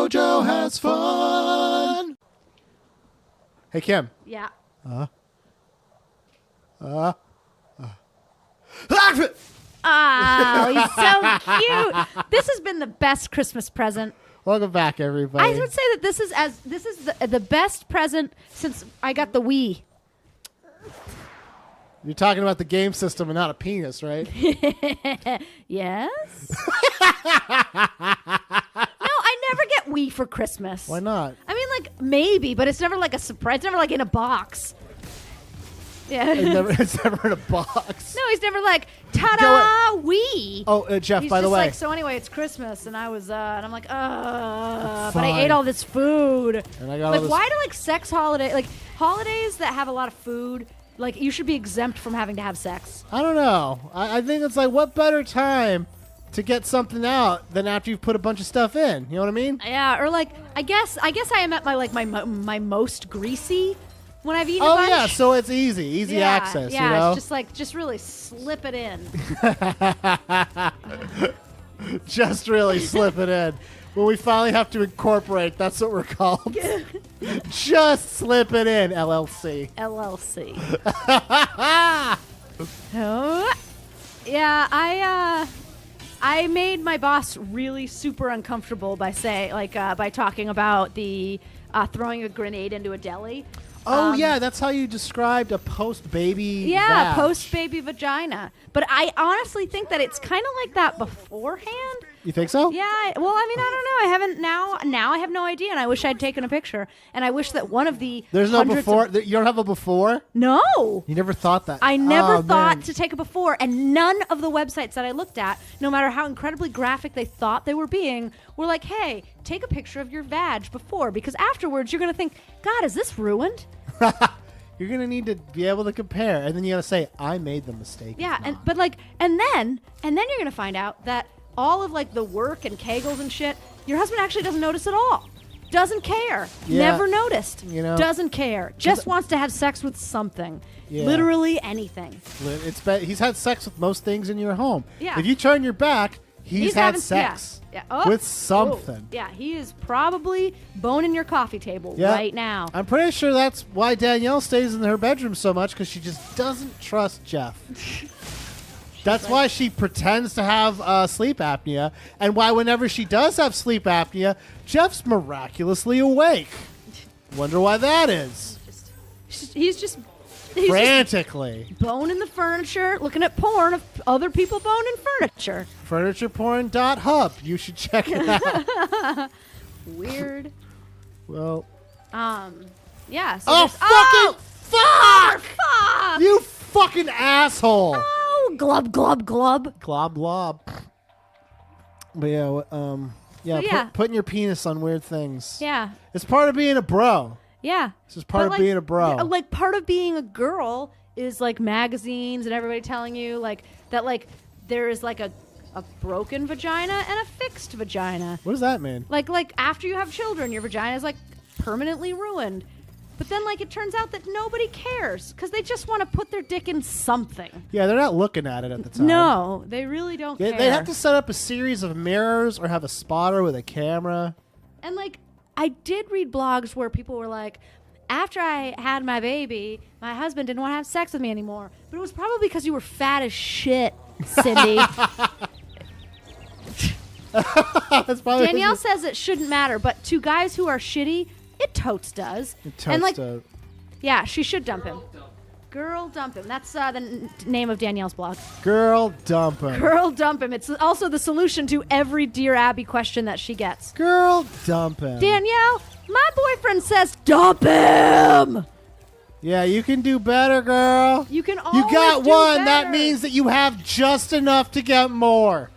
JoJo has fun. Hey, Kim. Yeah. Oh, he's so cute. This has been the best Christmas present. Welcome back, everybody. I would say that this is the best present since I got the Wii. You're talking about the game system and not a penis, right? Yes. No, I never get Wii for Christmas. Why not? I mean, like, maybe, but it's never like a surprise. It's never like in a box. Yeah. It's never in a box. No, he's never like, ta-da, Wii. Oh, Jeff, He's by the just way. like, so anyway, it's Christmas, and I was, and I'm like, but I Fine. ate all this food. And I got like, all this. why do like sex holiday, like holidays that have a lot of food, like you should be exempt from having to have sex? I don't know. I think it's like, what better time to get something out than after you've put a bunch of stuff in? You know what I mean? Yeah, or like, I guess I am at my most greasy when I've eaten a bunch. Oh yeah, so it's easy access. Yeah, you know? it's just really slip it in. Just really slip it in. When we finally have to incorporate, that's what we're called. Just slip it in, LLC. LLC. Oh, yeah, I made my boss really super uncomfortable by by talking about the throwing a grenade into a deli. Oh yeah, that's how you described a post-baby. Yeah, vag. post-baby vagina. But I honestly think that it's kind of like that beforehand. You think so? Yeah. Well, I mean, I don't know. I haven't now. I have no idea, and I wish I'd taken a picture. And I wish that one of the There's no hundreds before. of- You don't have a before. No. You never thought that. I never Oh, thought man. to take a before, and none of the websites that I looked at, no matter how incredibly graphic they thought they were being, were like, hey, take a picture of your vag before, because afterwards you're going to think, God, is this ruined? You're gonna need to be able to compare, and then you gotta say, "I made the mistake." Yeah, It's not. but then you're going to find out that all of like the work and kegels and shit, your husband actually doesn't notice at all. Doesn't care. Yeah. Never noticed. You know? Doesn't care. Just wants to have sex with something. Yeah. Literally anything. He's had sex with most things in your home. Yeah. If you turn your back, he's had having sex Yeah. Oh, with something. oh, yeah, he is probably boning your coffee table Yeah. right now. I'm pretty sure that's why Danielle stays in her bedroom so much, because she just doesn't trust Jeff. That's why she pretends to have sleep apnea, and why whenever she does have sleep apnea, Jeff's miraculously awake. Wonder why that is. He's just Frantically. boning the furniture, looking at porn of other people boning furniture. FurniturePorn.hub. You should check it out. Weird. Well. Yeah. So Oh, fucking fuck! fuck! You fucking asshole! Oh, glub, glub, glub. Glob, glob. But yeah, So, yeah. putting your penis on weird things. Yeah. It's part of being a bro. Yeah. This is part But, of being a bro. Like part of being a girl is like magazines and everybody telling you like that like there is like a broken vagina and a fixed vagina. What does that mean? Like after you have children, your vagina is like permanently ruined. But then like it turns out that nobody cares because they just want to put their dick in something. Yeah, they're not looking at it at the time. No, they really don't care. They have to set up a series of mirrors or have a spotter with a camera. And like I did read blogs where people were like, after I had my baby, my husband didn't want to have sex with me anymore. But it was probably because you were fat as shit, Cindy. That's probably Danielle says it shouldn't matter, but to guys who are shitty, it totes does. And like, yeah, she should dump him. Girl dump him. That's the name of Danielle's blog. Girl dump him. Girl dump him. It's also the solution to every Dear Abby question that she gets. Girl dump him. Danielle, my boyfriend says dump him. Yeah, you can do better, girl. You can always You got do one. better. That means that you have just enough to get more.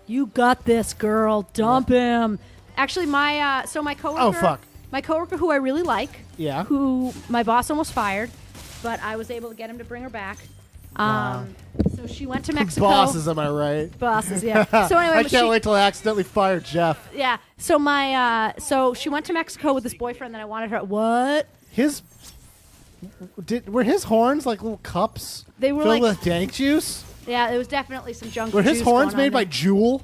You got this, girl. Dump him. Actually, my coworker. Oh, fuck. My coworker, who I really like. Yeah. Who my boss almost fired, but I was able to get him to bring her back. Wow. So she went to Mexico. Bosses, am I right? Bosses, yeah. So anyway, I can't wait till I accidentally fire Jeff. Yeah. So so she went to Mexico with this boyfriend that I wanted her. What? Were his horns like little cups? They were filled like- with dank juice? Yeah, it was definitely some junk. Were his juice horns going on made by there. Jewel?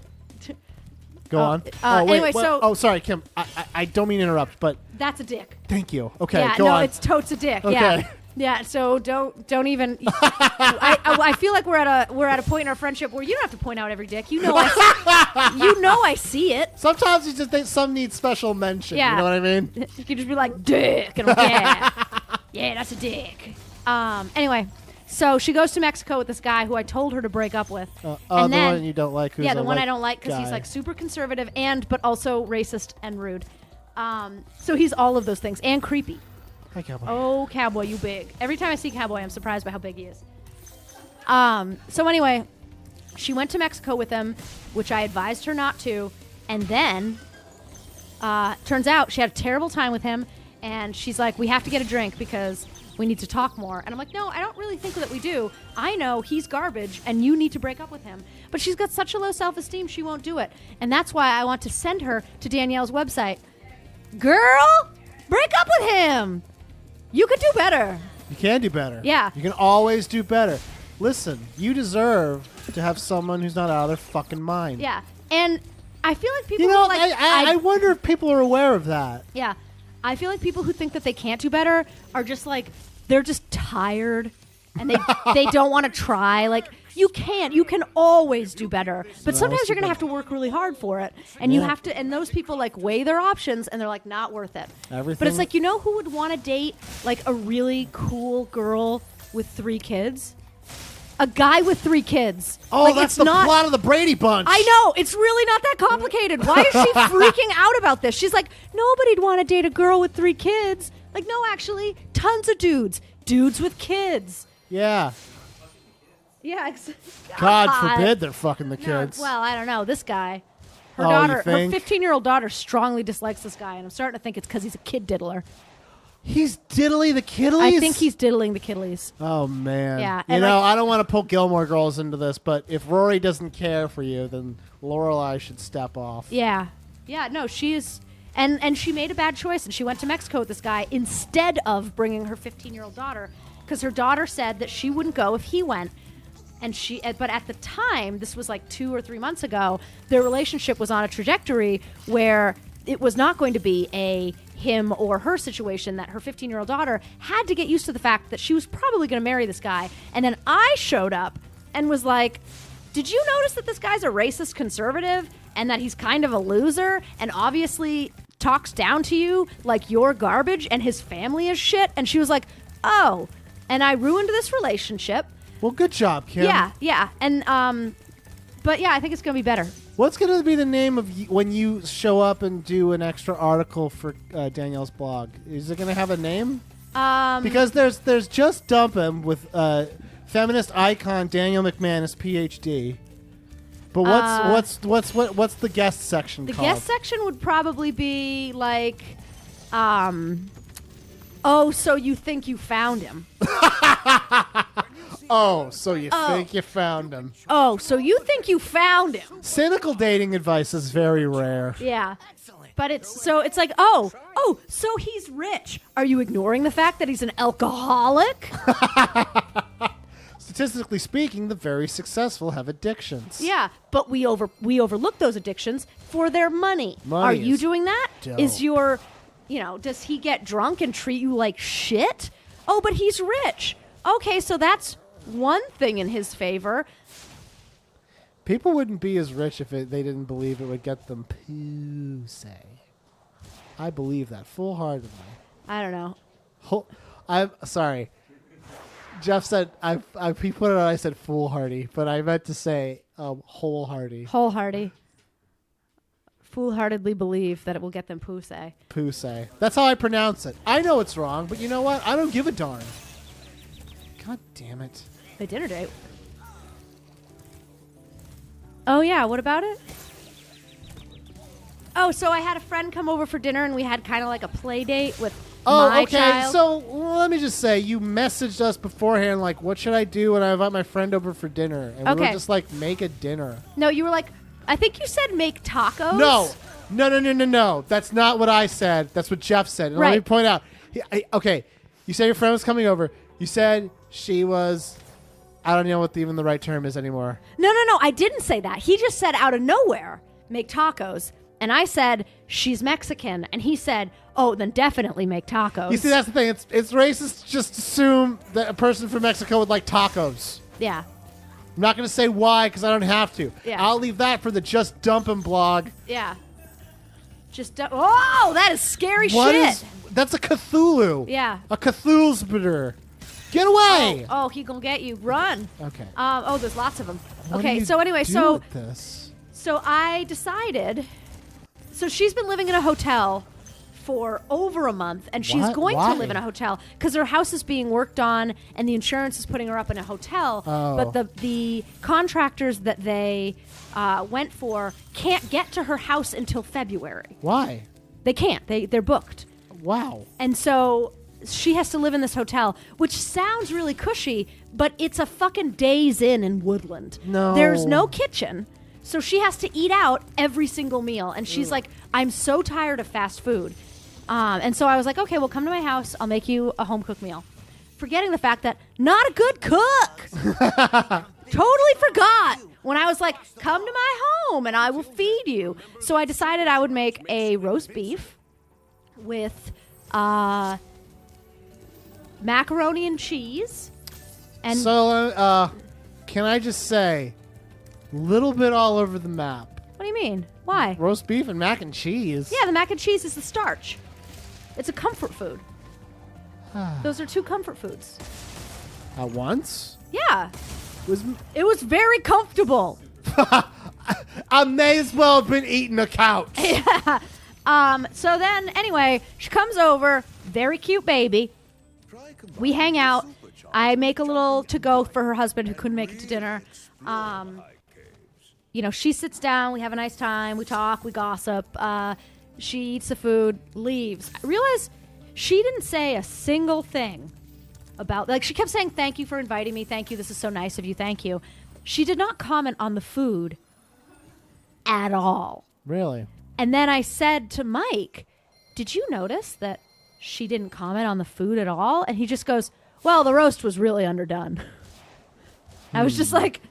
Go on. Anyway, so oh, sorry, Kim. I don't mean to interrupt, but that's a dick. thank you. Okay, Yeah, go on. it's totes a dick. Okay. Yeah. Yeah, so don't even. I feel like we're at a point in our friendship where you don't have to point out every dick. You know I see it. Sometimes you just think some need special mention. Yeah. You know what I mean? You can just be like dick, and I'm like, yeah, that's a dick. Anyway, so she goes to Mexico with this guy who I told her to break up with. And the one you don't like. Who's the one I don't like because guy. he's like super conservative but also racist and rude. So he's all of those things and creepy. Hi, Cowboy. Oh, Cowboy, you big. Every time I see Cowboy, I'm surprised by how big he is. So anyway, she went to Mexico with him, which I advised her not to. And then, turns out she had a terrible time with him. And she's like, we have to get a drink because we need to talk more. And I'm like, no, I don't really think that we do. I know he's garbage and you need to break up with him. But she's got such a low self-esteem, she won't do it. And that's why I want to send her to Danielle's website. Girl, break up with him. You could do better. You can do better. Yeah. You can always do better. Listen, you deserve to have someone who's not out of their fucking mind. Yeah. And I feel like people You know, who like I wonder if people are aware of that. Yeah. I feel like people who think that they can't do better are just like they're just tired and they don't want to try. Like you can always do better. But sometimes you're going to have to work really hard for it. And you have to and those people like weigh their options and they're like not worth it. Everything. But it's like, you know who would want to date like a really cool girl with 3 kids? A guy with 3 kids. Oh, like, that's the plot of the Brady Bunch. I know. It's really not that complicated. Why is she freaking out about this? She's like, nobody'd want to date a girl with 3 kids. Like, no, actually, tons of dudes. Dudes with kids. Yeah. Yeah. God forbid they're fucking the kids. No, well, I don't know. This guy. Her Oh, daughter, you think? her 15-year-old daughter strongly dislikes this guy, and I'm starting to think it's because he's a kid diddler. He's diddly the kiddlies? I think he's diddling the kiddies. Oh, man. Yeah, You and know, like- I don't want to pull Gilmore Girls into this, but if Rory doesn't care for you, then Lorelai should step off. Yeah. Yeah, no, she is... And she made a bad choice, and she went to Mexico with this guy instead of bringing her 15-year-old daughter, because her daughter said that she wouldn't go if he went. But at the time, this was like 2 or 3 months ago, their relationship was on a trajectory where it was not going to be a him or her situation, that her 15-year-old daughter had to get used to the fact that she was probably going to marry this guy. And then I showed up and was like, did you notice that this guy's a racist conservative and that he's kind of a loser and obviously talks down to you like you're garbage and his family is shit? And she was like, oh. And I ruined this relationship. Well, good job, Kim. Yeah. And, but yeah, I think it's going to be better. What's going to be the name of when you show up and do an extra article for Danielle's blog? Is it going to have a name? Because there's Just Dump Him with feminist icon Danielle McManus, PhD. But what's the guest section The called? guest section would probably be like, oh, so you think you found him? Oh, so you think you found him. Oh, so you think you found him? Cynical dating advice is very rare. Yeah. But it's like, oh, so he's rich. Are you ignoring the fact that he's an alcoholic? Statistically speaking, the very successful have addictions. Yeah, but we overlook those addictions for their money. Money Are you is doing that? dope. Is your, does he get drunk and treat you like shit? Oh, but he's rich. Okay, so that's one thing in his favor. People wouldn't be as rich if they didn't believe it would get them pussy. I believe that full-heartedly. I don't know. I'm sorry. Jeff said he put it on. I said foolhardy, but I meant to say wholehearty. Foolhardily believe that it will get them pussy. Pussy. That's how I pronounce it. I know it's wrong, but you know what? I don't give a darn. God damn it. The dinner date. Oh, yeah. What about it? Oh, so I had a friend come over for dinner, and we had kind of like a play date with my child. So let me just say, you messaged us beforehand, like, what should I do when I invite my friend over for dinner? And we were just like, make a dinner. No, you were like, I think you said make tacos. No. That's not what I said. That's what Jeff said. And Right. let me point out. You said your friend was coming over. You said she was... I don't know what even the right term is anymore. No. I didn't say that. He just said out of nowhere. make tacos. And I said, she's Mexican. And he said, oh, then definitely make tacos. You see, that's the thing. It's racist to just assume that a person from Mexico would like tacos. Yeah. I'm not going to say why because I don't have to. Yeah. I'll leave that for the Just Dump 'Em blog. Yeah. Oh, that is scary shit. That's a Cthulhu. Yeah. A Cthulhu's. Get away. Oh, he gonna get you. Run. Okay. There's lots of them. What Okay, do you so anyway, do with this? so I decided. So she's been living in a hotel for over a month, and she's What? going Why? to live in a hotel because her house is being worked on, and the insurance is putting her up in a hotel. Oh. But the contractors that they went for can't get to her house until February. Why? They can't. They're booked. Wow. And so she has to live in this hotel, which sounds really cushy, but it's a fucking Days Inn in Woodland. No. There's no kitchen. So she has to eat out every single meal. And she's like, I'm so tired of fast food. And so I was like, okay, well, come to my house. I'll make you a home-cooked meal. Forgetting the fact that not a good cook. Totally forgot when I was like, come to my home and I will feed you. So I decided I would make a roast beef with macaroni and cheese. And So, can I just say, little bit all over the map. what do you mean? Why? Roast beef and mac and cheese. Yeah, the mac and cheese is the starch. It's a comfort food. Those are two comfort foods. At once? Yeah. Was It was very comfortable. I may as well have been eating a couch. So then, anyway, she comes over, very cute baby. We hang out. I make a little to-go for her husband who couldn't make it to dinner. She sits down. We have a nice time. We talk. We gossip. She eats the food, leaves. I realize she didn't say a single thing about, she kept saying, thank you for inviting me. Thank you. This is so nice of you. Thank you. She did not comment on the food at all. Really? And then I said to Mike, did you notice that she didn't comment on the food at all? And he just goes, well, the roast was really underdone. I was just like,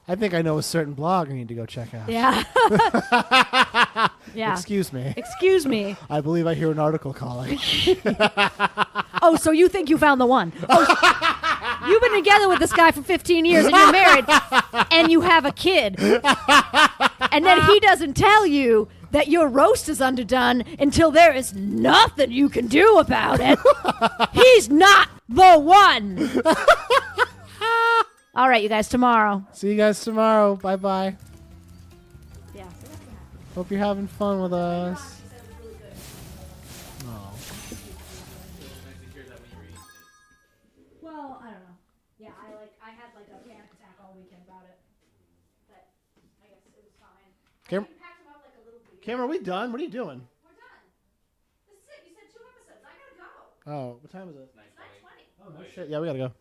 I think I know a certain blog I need to go check out. yeah. Yeah. Excuse me. Excuse me. I believe I hear an article calling. Oh, so you think you found the one. Oh, you've been together with this guy for 15 years and you're married and you have a kid. And then he doesn't tell you that your roast is underdone until there is nothing you can do about it. He's not the one. All right, you guys, tomorrow. See you guys tomorrow. Bye-bye. Yeah. Hope you're having fun with us. Oh. Well, I don't know. Yeah, I had a panic attack all weekend about it. But I guess it was fine. Cam- I packed him up like a little baby. Cam, are we done? What are you doing? We're done. This is it. You said 2 episodes. I gotta go. Oh, what time is it? It's 9:20. Oh, no shit. Yeah, we gotta go.